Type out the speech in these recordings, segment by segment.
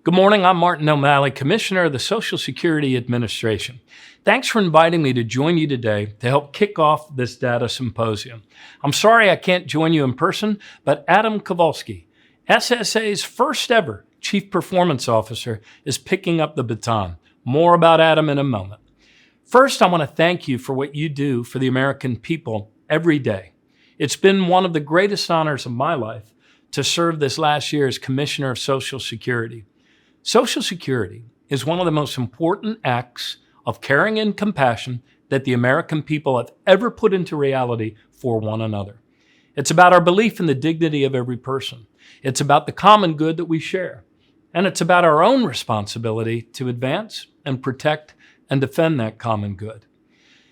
Good morning, I'm Martin O'Malley, Commissioner of the Social Security Administration. Thanks for inviting me to join you today to help kick off this data symposium. I'm sorry I can't join you in person, but Adam Kowalski, SSA's first ever Chief Performance Officer, is picking up the baton. More about Adam in a moment. First, I want to thank you for what you do for the American people every day. It's been one of the greatest honors of my life to serve this last year as Commissioner of Social Security. Social Security is one of the most important acts of caring and compassion that the American people have ever put into reality for one another. It's about our belief in the dignity of every person. It's about the common good that we share. And it's about our own responsibility to advance and protect and defend that common good.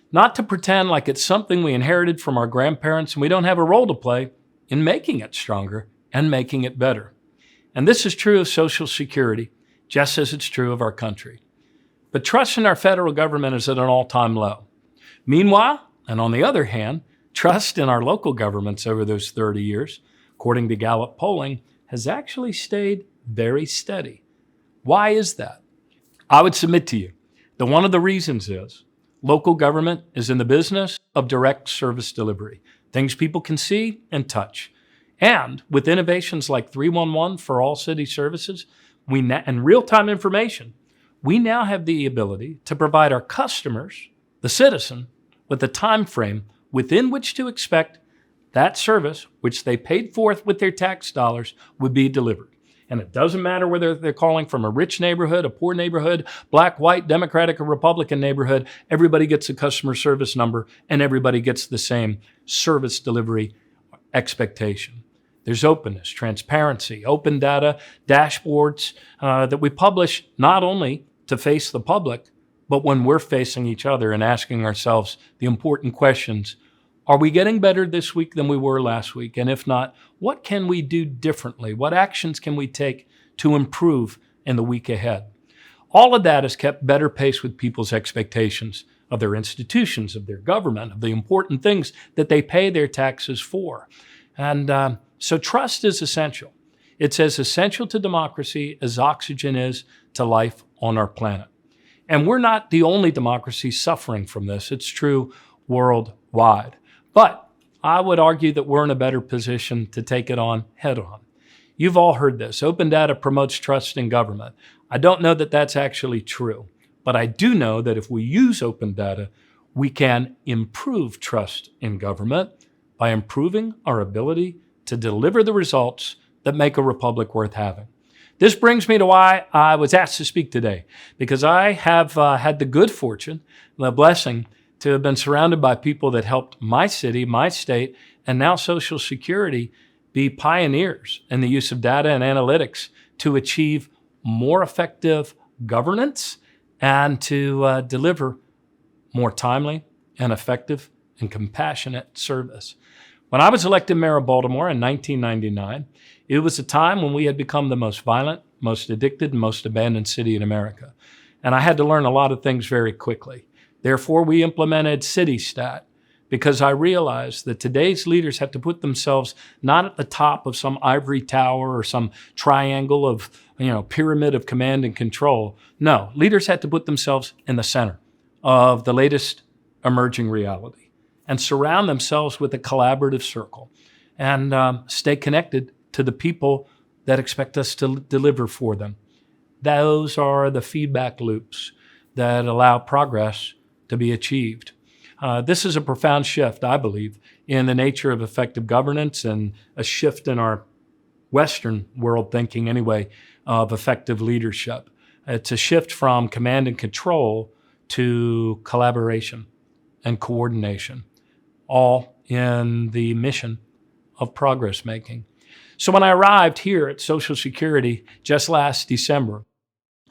Not to pretend like it's something we inherited from our grandparents and we don't have a role to play in making it stronger and making it better. And this is true of Social Security, just as it's true of our country. But trust in our federal government is at an all-time low. Meanwhile, and on the other hand, trust in our local governments over those 30 years, according to Gallup polling, has actually stayed very steady. Why is that? I would submit to you that one of the reasons is local government is in the business of direct service delivery, things people can see and touch. And with innovations like 311 for all city services, and real-time information, we now have the ability to provide our customers, the citizen, with a time frame within which to expect that service, which they paid for with their tax dollars, would be delivered. And it doesn't matter whether they're calling from a rich neighborhood, a poor neighborhood, black, white, Democratic, or Republican neighborhood, everybody gets a customer service number and everybody gets the same service delivery expectation. There's openness, transparency, open data, dashboards that we publish not only to face the public, but when we're facing each other and asking ourselves the important questions. Are we getting better this week than we were last week? And if not, what can we do differently? What actions can we take to improve in the week ahead? All of that has kept better pace with people's expectations of their institutions, of their government, of the important things that they pay their taxes for. And so trust is essential. It's as essential to democracy as oxygen is to life on our planet. And we're not the only democracy suffering from this. It's true worldwide. But I would argue that we're in a better position to take it on head on. You've all heard this. Open data promotes trust in government. I don't know that that's actually true, but I do know that if we use open data, we can improve trust in government by improving our ability to deliver the results that make a republic worth having. This brings me to why I was asked to speak today, because I have had the good fortune, the blessing, to have been surrounded by people that helped my city, my state, and now Social Security be pioneers in the use of data and analytics to achieve more effective governance and to deliver more timely and effective and compassionate service. When I was elected mayor of Baltimore in 1999, it was a time when we had become the most violent, most addicted, and most abandoned city in America. And I had to learn a lot of things very quickly. Therefore, we implemented CityStat because I realized that today's leaders have to put themselves not at the top of some ivory tower or some triangle of, pyramid of command and control. No, leaders had to put themselves in the center of the latest emerging reality and surround themselves with a collaborative circle and stay connected to the people that expect us to deliver for them. Those are the feedback loops that allow progress to be achieved. This is a profound shift, I believe, in the nature of effective governance and a shift in our Western world thinking anyway of effective leadership. It's a shift from command and control to collaboration and coordination, all in the mission of progress making. So when I arrived here at Social Security just last December,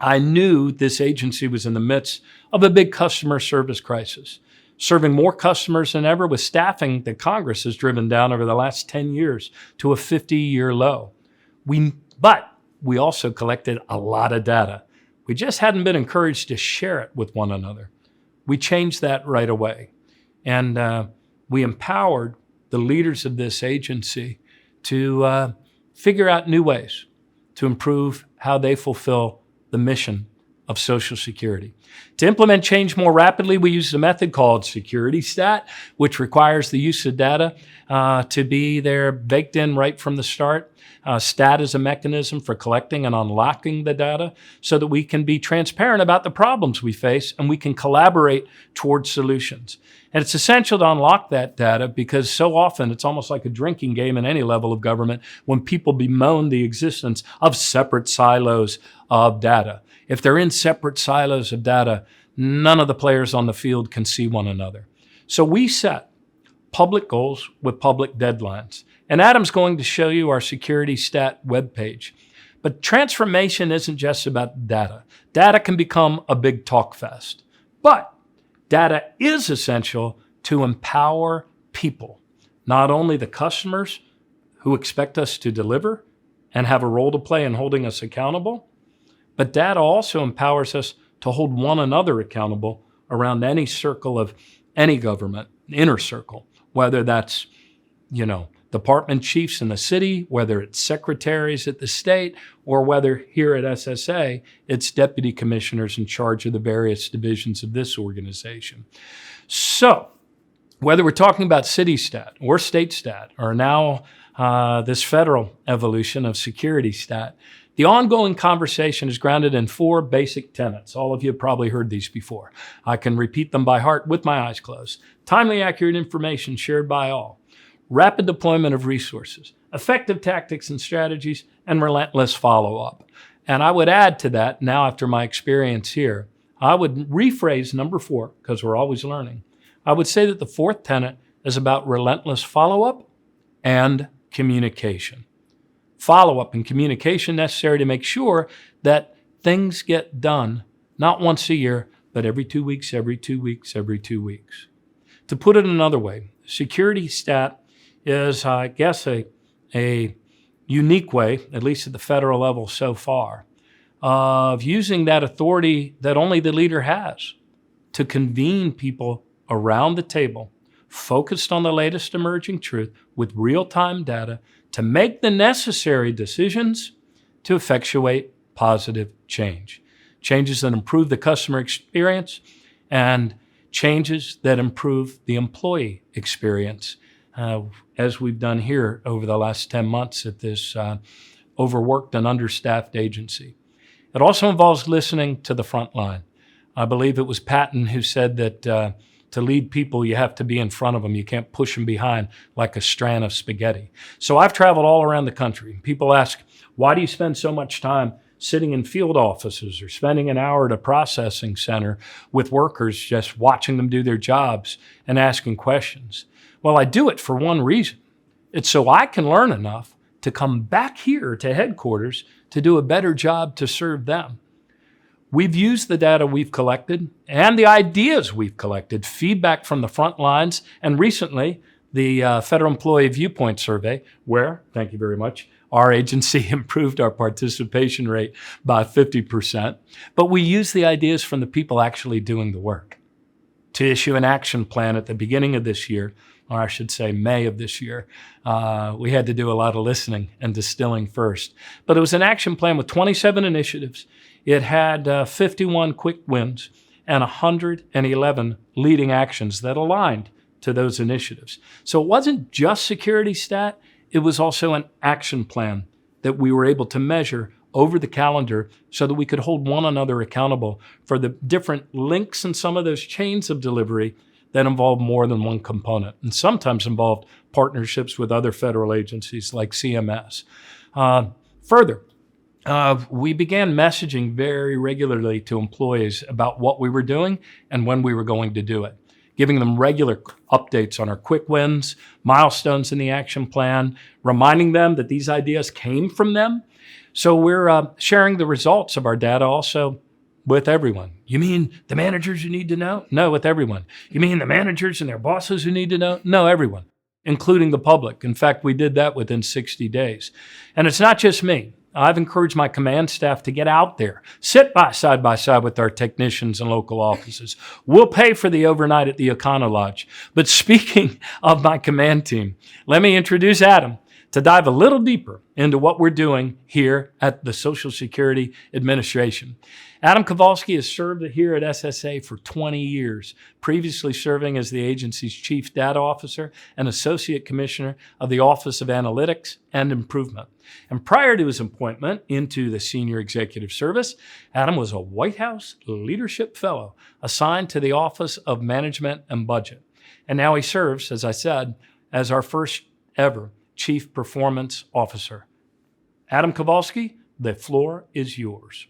I knew this agency was in the midst of a big customer service crisis, serving more customers than ever with staffing that Congress has driven down over the last 10 years to a 50-year low. But we also collected a lot of data. We just hadn't been encouraged to share it with one another. We changed that right away. And we empowered the leaders of this agency to figure out new ways to improve how they fulfill the mission of Social Security. To implement change more rapidly, we use a method called Security Stat, which requires the use of data to be there baked in right from the start. Stat is a mechanism for collecting and unlocking the data so that we can be transparent about the problems we face and we can collaborate towards solutions. And it's essential to unlock that data because so often it's almost like a drinking game in any level of government when people bemoan the existence of separate silos of data. If they're in separate silos of data, none of the players on the field can see one another. So we set public goals with public deadlines. And Adam's going to show you our Security Stat webpage. But transformation isn't just about data. Data can become a big talk fest. But data is essential to empower people, not only the customers who expect us to deliver and have a role to play in holding us accountable, but data also empowers us to hold one another accountable around any circle of any government, inner circle, whether that's, department chiefs in the city, whether it's secretaries at the state, or whether here at SSA, it's deputy commissioners in charge of the various divisions of this organization. So, whether we're talking about city stat or state stat, or now this federal evolution of security stat, the ongoing conversation is grounded in 4 basic tenets. All of you have probably heard these before. I can repeat them by heart with my eyes closed. Timely, accurate information shared by all. Rapid deployment of resources, effective tactics and strategies, and relentless follow-up. And I would add to that, now after my experience here, I would rephrase number 4, because we're always learning. I would say that the 4th tenet is about relentless follow-up and communication. Follow-up and communication necessary to make sure that things get done, not once a year, but every 2 weeks, every 2 weeks, every 2 weeks. To put it another way, security stat is, I guess, a unique way, at least at the federal level so far, of using that authority that only the leader has to convene people around the table, focused on the latest emerging truth with real-time data to make the necessary decisions to effectuate positive change. Changes that improve the customer experience and changes that improve the employee experience, as we've done here over the last 10 months at this overworked and understaffed agency. It also involves listening to the front line. I believe it was Patton who said that to lead people, you have to be in front of them. You can't push them behind like a strand of spaghetti. So I've traveled all around the country. People ask, why do you spend so much time sitting in field offices or spending an hour at a processing center with workers just watching them do their jobs and asking questions? Well, I do it for one reason. It's so I can learn enough to come back here to headquarters to do a better job to serve them. We've used the data we've collected and the ideas we've collected, feedback from the front lines, and recently the Federal Employee Viewpoint Survey, where, thank you very much, our agency improved our participation rate by 50%. But we use the ideas from the people actually doing the work to issue an action plan at the beginning of this year, or I should say May of this year. We had to do a lot of listening and distilling first. But it was an action plan with 27 initiatives. It had 51 quick wins and 111 leading actions that aligned to those initiatives. So it wasn't just security stat, it was also an action plan that we were able to measure over the calendar so that we could hold one another accountable for the different links in some of those chains of delivery that involve more than one component and sometimes involved partnerships with other federal agencies like CMS. Further, we began messaging very regularly to employees about what we were doing and when we were going to do it, giving them regular updates on our quick wins, milestones in the action plan, reminding them that these ideas came from them. So we're sharing the results of our data also with everyone. You mean the managers who need to know? No, with everyone. You mean the managers and their bosses who need to know? No, everyone, including the public. In fact, we did that within 60 days. And it's not just me. I've encouraged my command staff to get out there, sit side by side with our technicians and local offices. We'll pay for the overnight at the Econo Lodge. But speaking of my command team, let me introduce Adam to dive a little deeper into what we're doing here at the Social Security Administration. Adam Kowalski has served here at SSA for 20 years, previously serving as the agency's Chief Data Officer and Associate Commissioner of the Office of Analytics and Improvement. And prior to his appointment into the Senior Executive Service, Adam was a White House Leadership Fellow assigned to the Office of Management and Budget. And now he serves, as I said, as our first ever Chief Performance Officer. Adam Kowalski, the floor is yours.